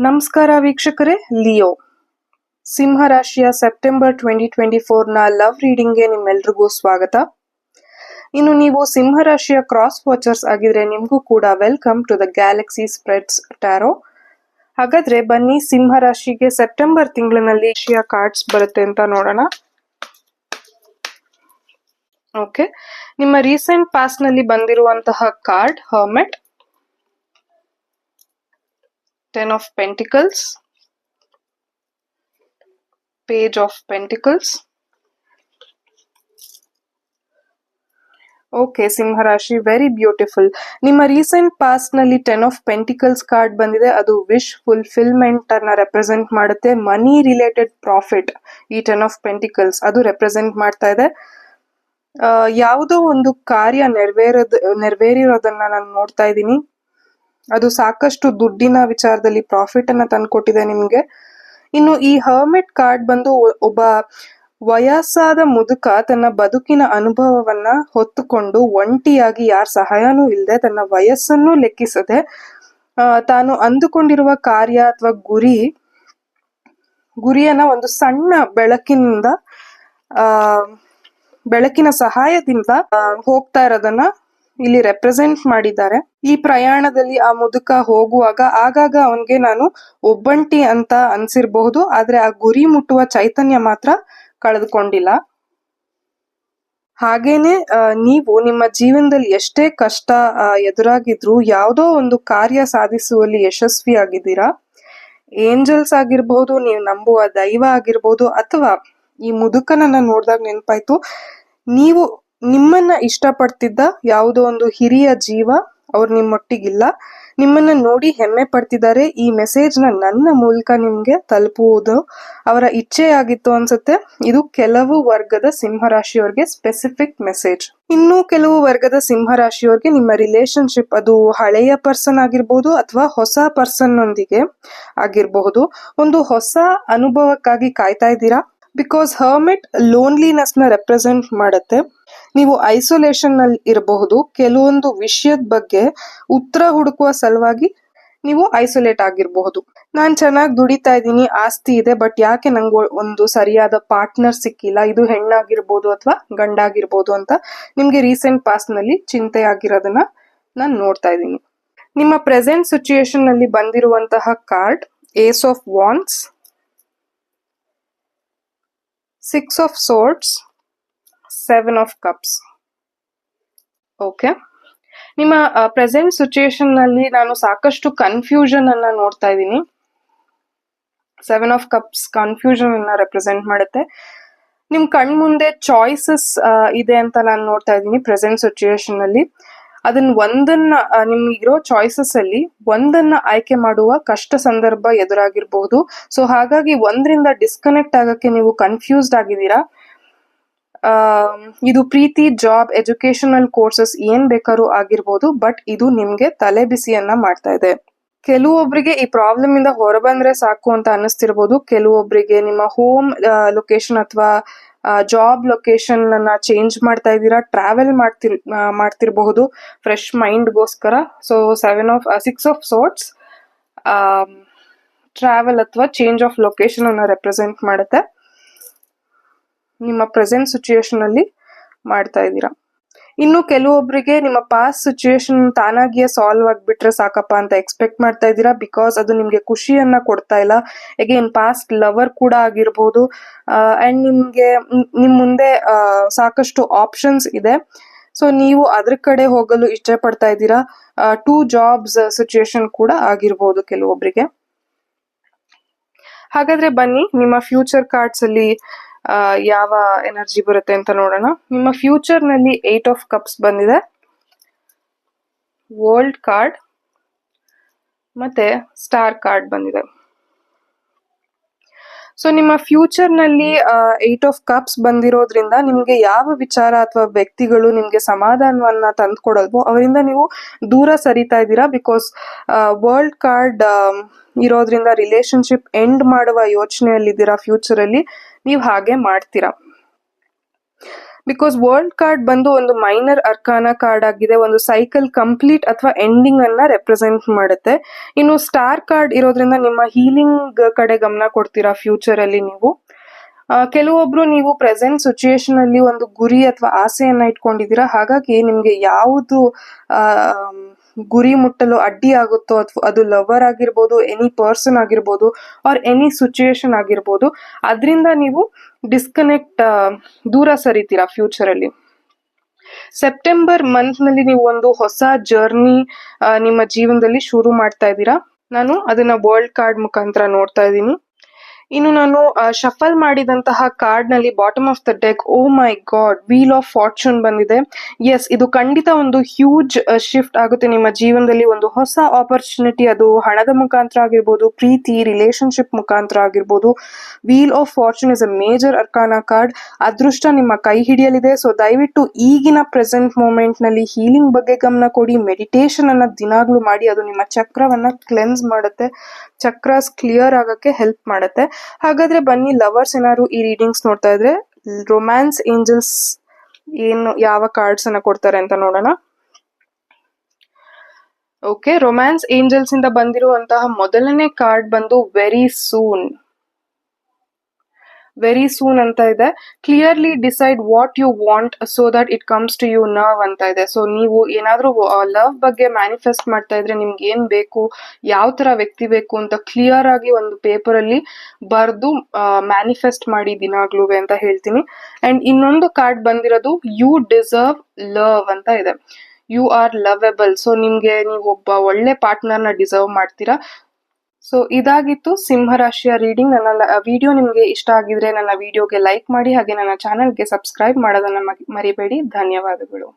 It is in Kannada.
ನಮಸ್ಕಾರ ವೀಕ್ಷಕರೇ. ಲಿಯೋ ಸಿಂಹ ರಾಶಿಯ ಸೆಪ್ಟೆಂಬರ್ 2024 ನ ಲವ್ ರೀಡಿಂಗ್ಗೆ ನಿಮ್ಮೆಲ್ರಿಗೂ ಸ್ವಾಗತ. ಇನ್ನು ನೀವು ಸಿಂಹ ರಾಶಿಯ ಕ್ರಾಸ್ ವಾಚರ್ಸ್ ಆಗಿದ್ರೆ ನಿಮಗೂ ಕೂಡ welcome to the galaxy spreads tarot. ಹಾಗಾದ್ರೆ ಬನ್ನಿ ಸಿಂಹ ರಾಶಿಗೆ ಸೆಪ್ಟೆಂಬರ್ ತಿಂಗಳಿನಲ್ಲಿ ಏಷಿಯಾ ಕಾರ್ಡ್ಸ್ ಬರುತ್ತೆ ಅಂತ ನೋಡೋಣ. ಓಕೆ, ನಿಮ್ಮ ರೀಸೆಂಟ್ ಪಾಸ್ಟ್ ನಲ್ಲಿ ಬಂದಿರುವಂತಹ card hermit, 10 of Pentacles, Page of Pentacles. Okay ಸಿಂಹರಾಶಿ, ವೆರಿ ಬ್ಯೂಟಿಫುಲ್. ನಿಮ್ಮ ರೀಸೆಂಟ್ ಪಾಸ್ಟ್ ನಲ್ಲಿ 10 of Pentacles ಕಾರ್ಡ್ ಬಂದಿದೆ. ಅದು ವಿಶ್ ಫುಲ್ಫಿಲ್ಮೆಂಟ್ ಅನ್ನ ರೆಪ್ರೆಸೆಂಟ್ ಮಾಡುತ್ತೆ. ಮನಿ ರಿಲೇಟೆಡ್ ಪ್ರಾಫಿಟ್ ಈ 10 of Pentacles ಅದು ರೆಪ್ರೆಸೆಂಟ್ ಮಾಡ್ತಾ ಇದೆ. ಯಾವುದೋ ಒಂದು ಕಾರ್ಯ ನೆರವೇರಿರೋದನ್ನ ನಾನು ನೋಡ್ತಾ ಇದ್ದೀನಿ. ಅದು ಸಾಕಷ್ಟು ದುಡ್ಡಿನ ವಿಚಾರದಲ್ಲಿ ಪ್ರಾಫಿಟ್ ಅನ್ನ ತಂದ್ಕೊಟ್ಟಿದೆ ನಿಮ್ಗೆ. ಇನ್ನು ಈ ಹರ್ಮಿಟ್ ಕಾರ್ಡ್ ಬಂದು ಒಬ್ಬ ವಯಸ್ಸಾದ ಮುದುಕ ತನ್ನ ಬದುಕಿನ ಅನುಭವವನ್ನ ಹೊತ್ತುಕೊಂಡು ಒಂಟಿಯಾಗಿ ಯಾರ ಸಹಾಯನೂ ಇಲ್ಲದೆ ತನ್ನ ವಯಸ್ಸನ್ನು ಲೆಕ್ಕಿಸದೆ ತಾನು ಅಂದುಕೊಂಡಿರುವ ಕಾರ್ಯ ಅಥವಾ ಗುರಿಯನ್ನ ಒಂದು ಸಣ್ಣ ಬೆಳಕಿನ ಸಹಾಯದಿಂದ ಹೋಗ್ತಾ ಇರೋದನ್ನ ಇಲ್ಲಿ ರೆಪ್ರೆಸೆಂಟ್ ಮಾಡಿದ್ದಾರೆ. ಈ ಪ್ರಯಾಣದಲ್ಲಿ ಆ ಮುದುಕ ಹೋಗುವಾಗ ಆಗಾಗ ಅವನ್ಗೆ ನಾನು ಒಬ್ಬಂಟಿ ಅಂತ ಅನ್ಸಿರ್ಬಹುದು, ಆದ್ರೆ ಆ ಗುರಿ ಮುಟ್ಟುವ ಚೈತನ್ಯ ಮಾತ್ರ ಕಳೆದುಕೊಂಡಿಲ್ಲ. ಹಾಗೇನೆ ನೀವು ನಿಮ್ಮ ಜೀವನದಲ್ಲಿ ಎಷ್ಟೇ ಕಷ್ಟ ಎದುರಾಗಿದ್ರು ಯಾವುದೋ ಒಂದು ಕಾರ್ಯ ಸಾಧಿಸುವಲ್ಲಿ ಯಶಸ್ವಿಯಾಗಿದ್ದೀರಾ. ಏಂಜಲ್ಸ್ ಆಗಿರ್ಬಹುದು, ನೀವು ನಂಬುವ ದೈವ ಆಗಿರ್ಬಹುದು, ಅಥವಾ ಈ ಮುದುಕನನ್ನ ನೋಡಿದಾಗ ನೆನಪಾಯ್ತು, ನೀವು ನಿಮ್ಮನ್ನ ಇಷ್ಟಪಡ್ತಿದ್ದ ಯಾವುದೋ ಒಂದು ಹಿರಿಯ ಜೀವ ಅವ್ರು ನಿಮ್ಮೊಟ್ಟಿಗಿಲ್ಲ, ನಿಮ್ಮನ್ನ ನೋಡಿ ಹೆಮ್ಮೆ ಪಡ್ತಿದ್ದಾರೆ. ಈ ಮೆಸೇಜ್ ನನ್ನ ಮೂಲಕ ನಿಮ್ಗೆ ತಲುಪುವುದು ಅವರ ಇಚ್ಛೆಯಾಗಿತ್ತು ಅನ್ಸುತ್ತೆ. ಇದು ಕೆಲವು ವರ್ಗದ ಸಿಂಹರಾಶಿಯವ್ರಿಗೆ ಸ್ಪೆಸಿಫಿಕ್ ಮೆಸೇಜ್. ಇನ್ನು ಕೆಲವು ವರ್ಗದ ಸಿಂಹರಾಶಿಯವ್ರಿಗೆ ನಿಮ್ಮ ರಿಲೇಶನ್ಶಿಪ್ ಅದು ಹಳೆಯ ಪರ್ಸನ್ ಆಗಿರ್ಬೋದು ಅಥವಾ ಹೊಸ ಪರ್ಸನ್ ನೊಂದಿಗೆ ಆಗಿರಬಹುದು. ಒಂದು ಹೊಸ ಅನುಭವಕ್ಕಾಗಿ ಕಾಯ್ತಾ ಇದ್ದೀರಾ. ಬಿಕಾಸ್ ಹರ್ಮಿಟ್ ಲೋನ್ಲಿನೆಸ್ ನ ರೆಪ್ರೆಸೆಂಟ್ ಮಾಡುತ್ತೆ. ನೀವು ಐಸೋಲೇಷನ್ ನಲ್ಲಿ ಇರಬಹುದು. ಕೆಲವೊಂದು ವಿಷಯದ ಬಗ್ಗೆ ಉತ್ತರ ಹುಡುಕುವ ಸಲುವಾಗಿ ನೀವು ಐಸೋಲೇಟ್ ಆಗಿರಬಹುದು. ನಾನ್ ಚೆನ್ನಾಗಿ ದುಡಿತಾ ಇದ್ದೀನಿ, ಆಸ್ತಿ ಇದೆ, ಬಟ್ ಯಾಕೆ ನಂಗೆ ಒಂದು ಸರಿಯಾದ ಪಾರ್ಟ್ನರ್ ಸಿಕ್ಕಿಲ್ಲ, ಇದು ಹೆಣ್ಣಾಗಿರ್ಬೋದು ಅಥವಾ ಗಂಡಾಗಿರ್ಬೋದು ಅಂತ ನಿಮ್ಗೆ ರೀಸೆಂಟ್ ಪಾಸ್ಟ್ ನಲ್ಲಿ ಚಿಂತೆ ಆಗಿರೋದನ್ನ ನಾನು ನೋಡ್ತಾ ಇದ್ದೀನಿ. ನಿಮ್ಮ ಪ್ರೆಸೆಂಟ್ ಸಿಚುಯೇಷನ್ ನಲ್ಲಿ ಬಂದಿರುವಂತಹ card ace of wands, 6 of Swords, 7 of Cups. Okay, ನಿಮ್ಮ ಪ್ರೆಸೆಂಟ್ ಸಿಚುಯೇಷನ್ ನಲ್ಲಿ ನಾನು ಸಾಕಷ್ಟು ಕನ್ಫ್ಯೂಷನ್ ಅನ್ನ ನೋಡ್ತಾ ಇದ್ದೀನಿ. 7 of Cups ಕನ್ಫ್ಯೂಷನ್ ಅನ್ನ ರೆಪ್ರೆಸೆಂಟ್ ಮಾಡುತ್ತೆ. ನಿಮ್ ಕಣ್ ಮುಂದೆ ಚಾಯ್ಸಸ್ ಇದೆ ಅಂತ ನಾನು ನೋಡ್ತಾ ಇದ್ದೀನಿ ಪ್ರೆಸೆಂಟ್ ಸಿಚುಯೇಷನ್ ಅಲ್ಲಿ. ಒಂದನ್ನ ನಿಮ್ಗಿರೋ ಚಾಯ್ಸಸ್ ಅಲ್ಲಿ ಒಂದನ್ನ ಆಯ್ಕೆ ಮಾಡುವ ಕಷ್ಟ ಸಂದರ್ಭ ಎದುರಾಗಿರ್ಬಹುದು. ಸೊ ಹಾಗಾಗಿ ಒಂದರಿಂದ ಡಿಸ್ಕನೆಕ್ಟ್ ಆಗಕ್ಕೆ ನೀವು ಕನ್ಫ್ಯೂಸ್ಡ್ ಆಗಿದ್ದೀರಾ. ಇದು ಪ್ರೀತಿ, ಜಾಬ್, ಎಜುಕೇಶನಲ್ ಕೋರ್ಸಸ್ ಏನ್ ಬೇಕಾದ್ರೂ ಆಗಿರ್ಬೋದು, ಬಟ್ ಇದು ನಿಮ್ಗೆ ತಲೆ ಬಿಸಿಯನ್ನ ಮಾಡ್ತಾ ಇದೆ. ಕೆಲವೊಬ್ರಿಗೆ ಈ ಪ್ರಾಬ್ಲಮ್ ಇಂದ ಹೊರಬಂದ್ರೆ ಸಾಕು ಅಂತ ಅನ್ನಿಸ್ತಿರ್ಬೋದು. ಕೆಲವೊಬ್ರಿಗೆ ನಿಮ್ಮ ಹೋಮ್ ಲೊಕೇಶನ್ ಅಥವಾ ಜಾಬ್ ಲೊಕೇಶನ್ ಅನ್ನ ಚೇಂಜ್ ಮಾಡ್ತಾ ಇದ್ದೀರಾ, ಟ್ರಾವೆಲ್ ಮಾಡ್ತಿರಬಹುದು ಫ್ರೆಶ್ ಮೈಂಡ್ಗೋಸ್ಕರ. ಸೊ 6 of Swords ಟ್ರಾವೆಲ್ ಅಥವಾ ಚೇಂಜ್ ಆಫ್ ಲೊಕೇಶನ್ ಅನ್ನ ರೆಪ್ರೆಸೆಂಟ್ ಮಾಡುತ್ತೆ. ನಿಮ್ಮ ಪ್ರೆಸೆಂಟ್ ಸಿಚುಯೇಷನ್ ಅಲ್ಲಿ ಮಾಡ್ತಾ ಇದ್ದೀರಾ. ಇನ್ನು ಕೆಲವೊಬ್ರಿಗೆ ನಿಮ್ಮ ಪಾಸ್ಟ್ ಸಿಚುಯೇಷನ್ ತಾನಾಗಿಯೇ ಸಾಲ್ವ್ ಆಗ್ಬಿಟ್ರೆ ಸಾಕಪ್ಪ ಅಂತ ಎಕ್ಸ್ಪೆಕ್ಟ್ ಮಾಡ್ತಾ ಇದ್ದೀರಾ. ಬಿಕಾಸ್ ಅದು ನಿಮ್ಗೆ ಖುಷಿಯನ್ನ ಕೊಡ್ತಾ ಇಲ್ಲ. ಅಗೇನ್ ಪಾಸ್ಟ್ ಲವರ್ ಕೂಡ ಆಗಿರ್ಬೋದು. ಅಂಡ್ ನಿಮ್ ಮುಂದೆ ಸಾಕಷ್ಟು ಆಪ್ಷನ್ಸ್ ಇದೆ. ಸೊ ನೀವು ಅದ್ರ ಕಡೆ ಹೋಗಲು ಇಷ್ಟ ಪಡ್ತಾ ಇದ್ದೀರಾ. 2 jobs ಸಿಚುಯೇಷನ್ ಕೂಡ ಆಗಿರ್ಬೋದು ಕೆಲವೊಬ್ರಿಗೆ. ಹಾಗಾದ್ರೆ ಬನ್ನಿ ನಿಮ್ಮ ಫ್ಯೂಚರ್ ಕಾರ್ಡ್ಸ್ ಅಲ್ಲಿ ಯಾವ ಎನರ್ಜಿ ಬರುತ್ತೆ ಅಂತ ನೋಡೋಣ. ನಿಮ್ಮ ಫ್ಯೂಚರ್ ನಲ್ಲಿ 8 of Cups ಬಂದಿದೆ, ವರ್ಲ್ಡ್ ಕಾರ್ಡ್ ಮತ್ತೆ ಸ್ಟಾರ್ ಕಾರ್ಡ್ ಬಂದಿದೆ. ಸೊ ನಿಮ್ಮ ಫ್ಯೂಚರ್ ನಲ್ಲಿ 8 of Cups ಬಂದಿರೋದ್ರಿಂದ ನಿಮ್ಗೆ ಯಾವ ವಿಚಾರ ಅಥವಾ ವ್ಯಕ್ತಿಗಳು ನಿಮ್ಗೆ ಸಮಾಧಾನವನ್ನ ತಂದ್ಕೊಡಲ್ವೋ ಅವರಿಂದ ನೀವು ದೂರ ಸರಿತಾ ಇದ್ದೀರಾ. ಬಿಕಾಸ್ ವರ್ಲ್ಡ್ ಕಾರ್ಡ್ ಇರೋದ್ರಿಂದ ರಿಲೇಶನ್ಶಿಪ್ ಎಂಡ್ ಮಾಡುವ ಯೋಚನೆಯಲ್ಲಿದ್ದೀರಾ. ಫ್ಯೂಚರ್ ಅಲ್ಲಿ ನೀವು ಹಾಗೆ ಮಾಡ್ತೀರಾ. ಬಿಕಾಸ್ ವರ್ಲ್ಡ್ ಕಾರ್ಡ್ ಬಂದು ಒಂದು ಮೈನರ್ ಅರ್ಕಾನ ಕಾರ್ಡ್ ಆಗಿದೆ, ಒಂದು ಸೈಕಲ್ ಕಂಪ್ಲೀಟ್ ಅಥವಾ ಎಂಡಿಂಗ್ ಅನ್ನ ರೆಪ್ರೆಸೆಂಟ್ ಮಾಡುತ್ತೆ. ಇನ್ನು ಸ್ಟಾರ್ ಕಾರ್ಡ್ ಇರೋದ್ರಿಂದ ನಿಮ್ಮ ಹೀಲಿಂಗ್ ಕಡೆ ಗಮನ ಕೊಡ್ತೀರಾ ಫ್ಯೂಚರ್ ಅಲ್ಲಿ ನೀವು. ಕೆಲವೊಬ್ರು ನೀವು ಪ್ರೆಸೆಂಟ್ ಸಿಚುಯೇಷನ್ ಅಲ್ಲಿ ಒಂದು ಗುರಿ ಅಥವಾ ಆಸೆಯನ್ನ ಇಟ್ಕೊಂಡಿದ್ದೀರಾ, ಹಾಗಾಗಿ ನಿಮ್ಗೆ ಯಾವುದು ಗುರಿ ಮುಟ್ಟಲು ಅಡ್ಡಿ ಆಗುತ್ತೋ ಅಥವಾ ಅದು ಲವರ್ ಆಗಿರ್ಬೋದು, ಎನಿ ಪರ್ಸನ್ ಆಗಿರ್ಬೋದು, ಆರ್ ಎನಿ ಸಿಚುಯೇಷನ್ ಆಗಿರ್ಬೋದು, ಅದರಿಂದ ನೀವು ಡಿಸ್ಕನೆಕ್ಟ್ ದೂರ ಸರಿತೀರಾ ಫ್ಯೂಚರ್ ಅಲ್ಲಿ. ಸೆಪ್ಟೆಂಬರ್ ಮಂತ್ ನಲ್ಲಿ ನೀವು ಒಂದು ಹೊಸ ಜರ್ನಿ ನಿಮ್ಮ ಜೀವನದಲ್ಲಿ ಶುರು ಮಾಡ್ತಾ ಇದ್ದೀರಾ. ನಾನು ಅದನ್ನ ವರ್ಲ್ಡ್ ಕಾರ್ಡ್ ಮುಖಾಂತರ ನೋಡ್ತಾ ಇದ್ದೀನಿ. ಇನ್ನು ನಾನು ಶಫಲ್ ಮಾಡಿದಂತಹ ಕಾರ್ಡ್ ನಲ್ಲಿ bottom of the deck, oh my God, wheel of fortune ಬಂದಿದೆ. ಎಸ್, ಇದು ಖಂಡಿತ ಒಂದು ಹ್ಯೂಜ್ ಶಿಫ್ಟ್ ಆಗುತ್ತೆ ನಿಮ್ಮ ಜೀವನದಲ್ಲಿ. ಒಂದು ಹೊಸ ಆಪರ್ಚುನಿಟಿ, ಅದು ಹಣದ ಮುಖಾಂತರ ಆಗಿರ್ಬೋದು, ಪ್ರೀತಿ, ರಿಲೇಶನ್ಶಿಪ್ ಮುಖಾಂತರ ಆಗಿರ್ಬೋದು. Wheel of fortune is a major arcana card. ಅದೃಷ್ಟ ನಿಮ್ಮ ಕೈ ಹಿಡಿಯಲಿದೆ. ಸೊ ದಯವಿಟ್ಟು ಈಗಿನ ಪ್ರೆಸೆಂಟ್ ಮೂಮೆಂಟ್ ನಲ್ಲಿ ಹೀಲಿಂಗ್ ಬಗ್ಗೆ ಗಮನ ಕೊಡಿ. ಮೆಡಿಟೇಷನ್ ಅನ್ನ ದಿನಾಗ್ಲೂ ಮಾಡಿ, ಅದು ನಿಮ್ಮ ಚಕ್ರವನ್ನ ಕ್ಲೆನ್ಸ್ ಮಾಡುತ್ತೆ, ಚಕ್ರಾಸ್ ಕ್ಲಿಯರ್ ಆಗಕ್ಕೆ ಹೆಲ್ಪ್ ಮಾಡುತ್ತೆ. ಹಾಗಾದ್ರೆ ಬನ್ನಿ, ಲವರ್ಸ್ ಏನಾದ್ರು ಈ ರೀಡಿಂಗ್ಸ್ ನೋಡ್ತಾ ಇದ್ರೆ ರೊಮ್ಯಾನ್ಸ್ ಏಂಜಲ್ಸ್ ಯಾವ ಕಾರ್ಡ್ಸ್ ಅನ್ನ ಕೊಡ್ತಾರೆ ಅಂತ ನೋಡೋಣ. ಓಕೆ, ರೊಮ್ಯಾನ್ಸ್ ಏಂಜಲ್ಸ್ ಇಂದ ಬಂದಿರುವಂತಹ ಮೊದಲನೇ ಕಾರ್ಡ್ ಬಂದು ವೆರಿ ಸೂನ್ ಅಂತ ಇದೆ. Clearly decide what you want so that it comes to you now ಅಂತ ಇದೆ. ಸೊ ನೀವು ಏನಾದ್ರೂ ಲವ್ ಬಗ್ಗೆ ಮ್ಯಾನಿಫೆಸ್ಟ್ ಮಾಡ್ತಾ ಇದ್ರೆ, ನಿಮ್ಗೆ ಏನ್ ಬೇಕು, ಯಾವ ತರ ವ್ಯಕ್ತಿ ಬೇಕು ಅಂತ ಕ್ಲಿಯರ್ ಆಗಿ ಒಂದು ಪೇಪರ್ ಅಲ್ಲಿ ಬರ್ದು ಮ್ಯಾನಿಫೆಸ್ಟ್ ಮಾಡಿ ದಿನಾಗ್ಲೂ ಅಂತ ಹೇಳ್ತೀನಿ. ಅಂಡ್ ಇನ್ನೊಂದು ಕಾರ್ಡ್ ಬಂದಿರೋದು ಯು ಡಿಸರ್ವ್ ಲವ್ ಅಂತ ಇದೆ. You are ಲವೆಬಲ್. ಸೊ ನಿಮ್ಗೆ ನೀವು ಒಬ್ಬ ಒಳ್ಳೆ ಪಾರ್ಟ್ನರ್ನ ಡಿಸರ್ವ್ ಮಾಡ್ತೀರಾ. ಸೊ ಇದಾಗಿತ್ತು ಸಿಂಹರಾಶಿಯ ರೀಡಿಂಗ್. ನನ್ನ ವಿಡಿಯೋ ನಿಮಗೆ ಇಷ್ಟ ಆಗಿದ್ರೆ ನನ್ನ ವಿಡಿಯೋಗೆ ಲೈಕ್ ಮಾಡಿ, ಹಾಗೆ ನನ್ನ ಚಾನೆಲ್ಗೆ ಸಬ್ಸ್ಕ್ರೈಬ್ ಮಾಡೋದನ್ನ ಮರಿಬೇಡಿ. ಧನ್ಯವಾದಗಳು.